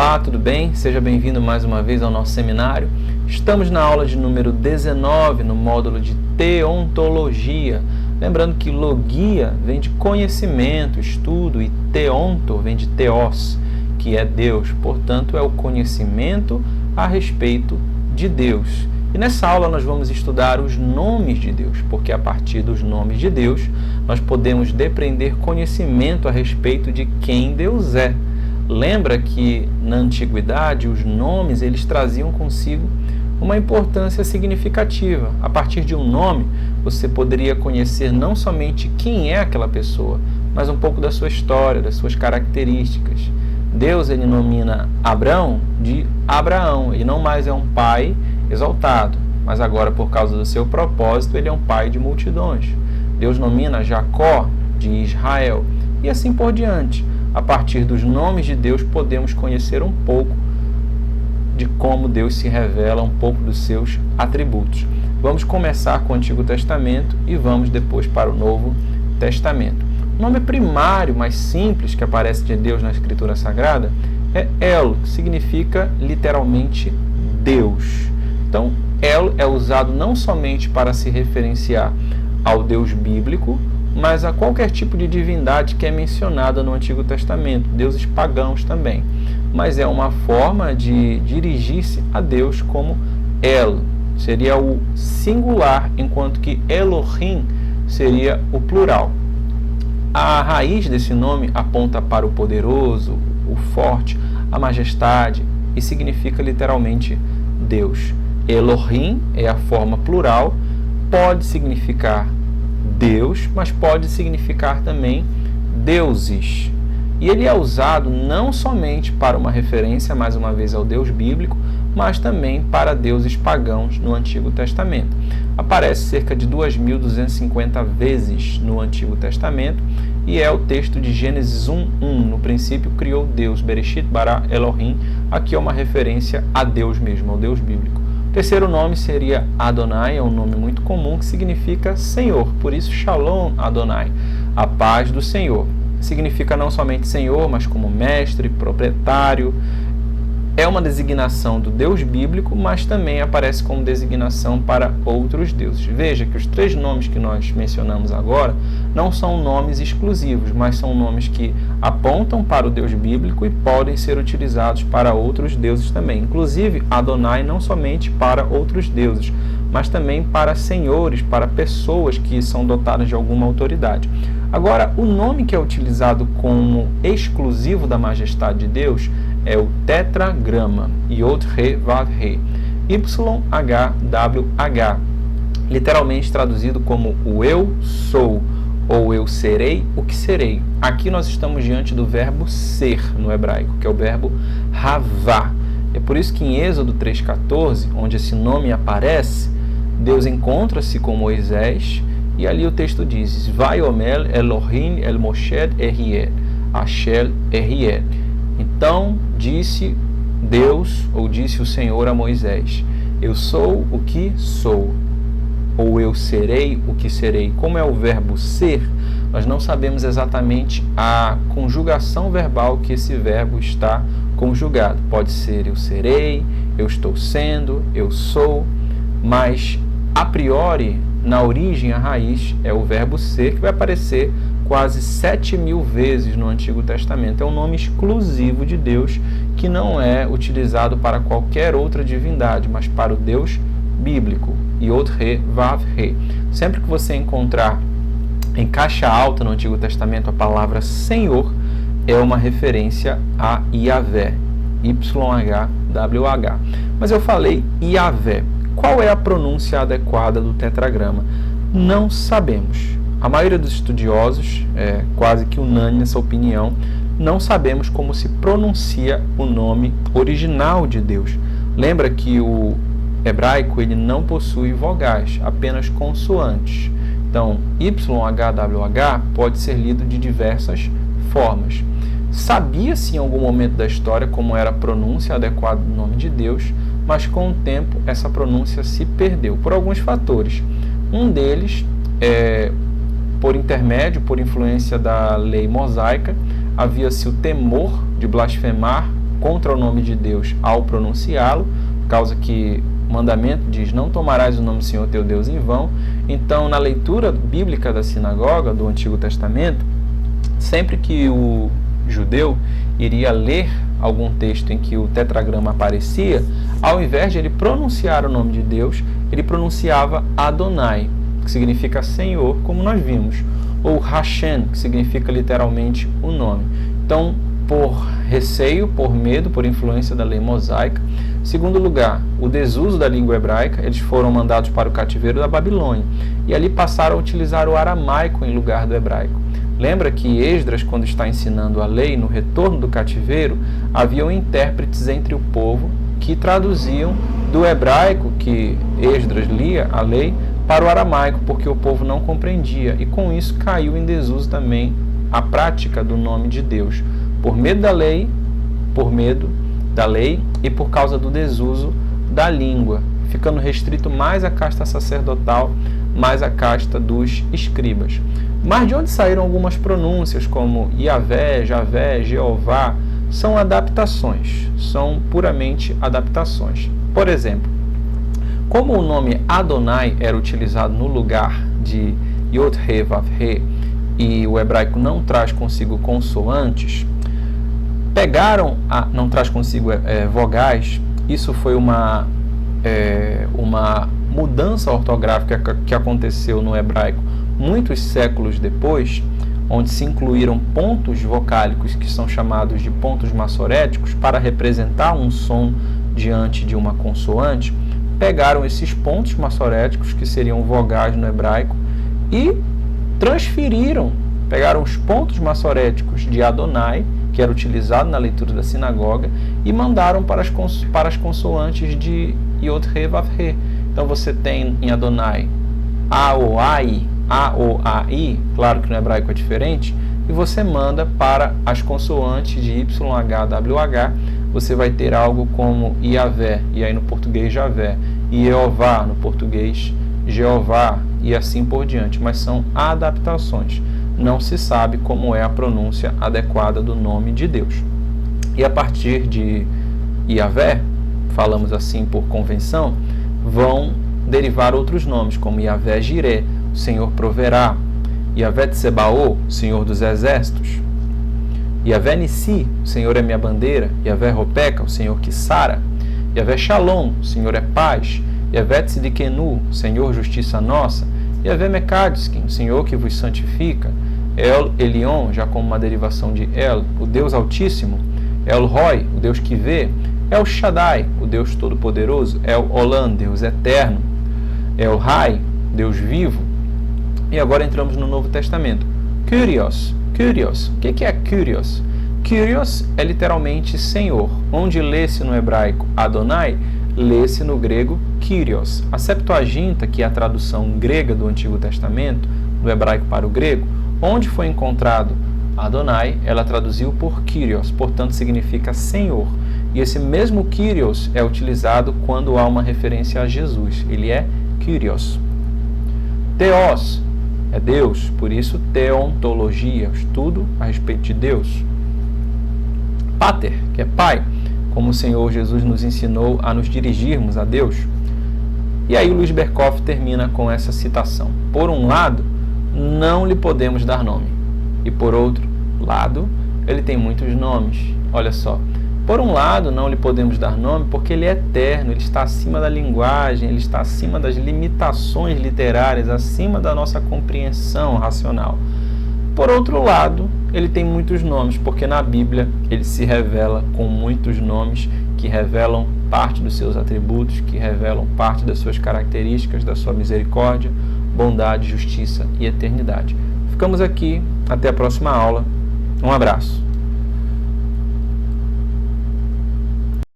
Olá, tudo bem? Seja bem-vindo mais uma vez ao nosso seminário. Estamos na aula de número 19, no módulo de Teontologia. Lembrando que logia vem de conhecimento, estudo, e teonto vem de theos, que é Deus. Portanto, é o conhecimento a respeito de Deus. E nessa aula nós vamos estudar os nomes de Deus, porque a partir dos nomes de Deus nós podemos depreender conhecimento a respeito de quem Deus é. Lembra que na antiguidade os nomes eles traziam consigo uma importância significativa. A partir de um nome você poderia conhecer não somente quem é aquela pessoa, mas um pouco da sua história, das suas características. Deus ele nomina Abrão de Abraão, ele não mais é um pai exaltado, mas agora por causa do seu propósito ele é um pai de multidões. Deus nomina Jacó de Israel e assim por diante. A partir dos nomes de Deus podemos conhecer um pouco de como Deus se revela, um pouco dos seus atributos. Vamos começar com o Antigo Testamento e vamos depois para o Novo Testamento. O nome primário, mais simples, que aparece de Deus na Escritura Sagrada é El, que significa literalmente Deus. Então, El é usado não somente para se referenciar ao Deus bíblico, mas a qualquer tipo de divindade que é mencionada no Antigo Testamento, deuses pagãos também. Mas é uma forma de dirigir-se a Deus como El, seria o singular, enquanto que Elohim seria o plural. A raiz desse nome aponta para o poderoso, o forte, a majestade e significa literalmente Deus. Elohim é a forma plural, pode significar Deus, mas pode significar também deuses. E ele é usado não somente para uma referência, mais uma vez, ao Deus bíblico, mas também para deuses pagãos no Antigo Testamento. Aparece cerca de 2.250 vezes no Antigo Testamento e é o texto de Gênesis 1:1. No princípio criou Deus, Bereshit bara Elohim. Aqui é uma referência a Deus mesmo, ao Deus bíblico. O terceiro nome seria Adonai, é um nome muito comum que significa Senhor, por isso Shalom Adonai, a paz do Senhor. Significa não somente Senhor, mas como mestre, proprietário. É uma designação do Deus bíblico, mas também aparece como designação para outros deuses. Veja que os três nomes que nós mencionamos agora não são nomes exclusivos, mas são nomes que apontam para o Deus bíblico e podem ser utilizados para outros deuses também. Inclusive, Adonai não somente para outros deuses, mas também para senhores, para pessoas que são dotadas de alguma autoridade. Agora, o nome que é utilizado como exclusivo da majestade de Deus é o tetragrama, Yod-He-Vav-He, YHWH, literalmente traduzido como o eu sou, ou eu serei o que serei. Aqui nós estamos diante do verbo ser no hebraico, que é o verbo havá. É por isso que em Êxodo 3,14, onde esse nome aparece, Deus encontra-se com Moisés e ali o texto diz: Vayomel Elohim el Moshe Eriel, Ashel Eriel. Então disse Deus, ou disse o Senhor a Moisés: eu sou o que sou, ou eu serei o que serei. Como é o verbo ser, nós não sabemos exatamente a conjugação verbal que esse verbo está conjugado. Pode ser eu serei, eu estou sendo, eu sou, mas a priori, na origem, a raiz é o verbo ser, que vai aparecer quase 7.000 vezes no Antigo Testamento. É um nome exclusivo de Deus que não é utilizado para qualquer outra divindade, mas para o Deus bíblico. Yod-He-Vav-He. Sempre que você encontrar em caixa alta no Antigo Testamento a palavra Senhor, é uma referência a Yahvé, YHWH. Mas eu falei Yahvé. Qual é a pronúncia adequada do tetragrama? Não sabemos. A maioria dos estudiosos, é quase que unânime nessa opinião, não sabemos como se pronuncia o nome original de Deus. Lembra que o hebraico ele não possui vogais, apenas consoantes. Então, YHWH pode ser lido de diversas formas. Sabia-se em algum momento da história como era a pronúncia adequada do nome de Deus, mas com o tempo essa pronúncia se perdeu por alguns fatores. Um deles é por influência da lei mosaica, havia-se o temor de blasfemar contra o nome de Deus ao pronunciá-lo, por causa que o mandamento diz: não tomarás o nome do Senhor teu Deus em vão. Então, na leitura bíblica da sinagoga do Antigo Testamento, sempre que o judeu iria ler algum texto em que o tetragrama aparecia, ao invés de ele pronunciar o nome de Deus, ele pronunciava Adonai, que significa Senhor, como nós vimos, ou Hashem, que significa literalmente o nome. Então, por receio, por medo, por influência da lei mosaica. Segundo lugar, o desuso da língua hebraica, eles foram mandados para o cativeiro da Babilônia e ali passaram a utilizar o aramaico em lugar do hebraico. Lembra que Esdras, quando está ensinando a lei no retorno do cativeiro, haviam intérpretes entre o povo que traduziam do hebraico, que Esdras lia a lei, para o aramaico, porque o povo não compreendia, e com isso caiu em desuso também a prática do nome de Deus, por medo da lei e por causa do desuso da língua, ficando restrito mais à casta sacerdotal, mais à casta dos escribas. Mas de onde saíram algumas pronúncias como Yahvé, Javé, Jeová? São adaptações, são puramente adaptações. Por exemplo, como o nome Adonai era utilizado no lugar de Yod-He, Vav-He, e o hebraico não traz consigo consoantes, não traz consigo vogais. Isso foi uma mudança ortográfica que aconteceu no hebraico muitos séculos depois, onde se incluíram pontos vocálicos que são chamados de pontos massoréticos para representar um som diante de uma consoante. Pegaram esses pontos massoréticos, que seriam vogais no hebraico, e pegaram os pontos massoréticos de Adonai, que era utilizado na leitura da sinagoga, e mandaram para as consoantes de Yod-He, Vav-He. Então você tem em Adonai A-O-A-I, A-O-A-I, claro que no hebraico é diferente, e você manda para as consoantes de Y-H-W-H, você vai ter algo como Iavé, e aí no português Javé, e Jeová no português Jeová, e assim por diante, mas são adaptações. Não se sabe como é a pronúncia adequada do nome de Deus. E a partir de Iavé, falamos assim por convenção, vão derivar outros nomes, como Iavé Jiré, o Senhor proverá, Iavé Tsebaô, o Senhor dos exércitos, Iavé Nissi, o Senhor é minha bandeira, Iavé Ropeca, o Senhor que sara, Iavé Shalom, o Senhor é paz, Iavé Tzidkenu, o Senhor justiça nossa, Iavé Mekadiskim, o Senhor que vos santifica, El Elion, já como uma derivação de El, o Deus Altíssimo, El Roi, o Deus que vê, El Shaddai, o Deus Todo-Poderoso, El Olam, Deus Eterno, El Rai, Deus Vivo. E agora entramos no Novo Testamento. Kyrios. O que é Kyrios? Kyrios é literalmente Senhor. Onde lê-se no hebraico Adonai, lê-se no grego Kyrios. A Septuaginta, que é a tradução grega do Antigo Testamento, do hebraico para o grego, onde foi encontrado Adonai, ela traduziu por Kyrios, portanto significa Senhor. E esse mesmo Kyrios é utilizado quando há uma referência a Jesus. Ele é Kyrios. Theos é Deus, por isso teontologia, estudo a respeito de Deus. Pater, que é Pai, como o Senhor Jesus nos ensinou a nos dirigirmos a Deus. E aí o Luiz Berkoff termina com essa citação. Por um lado, não lhe podemos dar nome. E por outro lado, ele tem muitos nomes. Olha só. Por um lado, não lhe podemos dar nome porque ele é eterno, ele está acima da linguagem, ele está acima das limitações literárias, acima da nossa compreensão racional. Por outro lado, ele tem muitos nomes, porque na Bíblia ele se revela com muitos nomes que revelam parte dos seus atributos, que revelam parte das suas características, da sua misericórdia, bondade, justiça e eternidade. Ficamos aqui, até a próxima aula. Um abraço.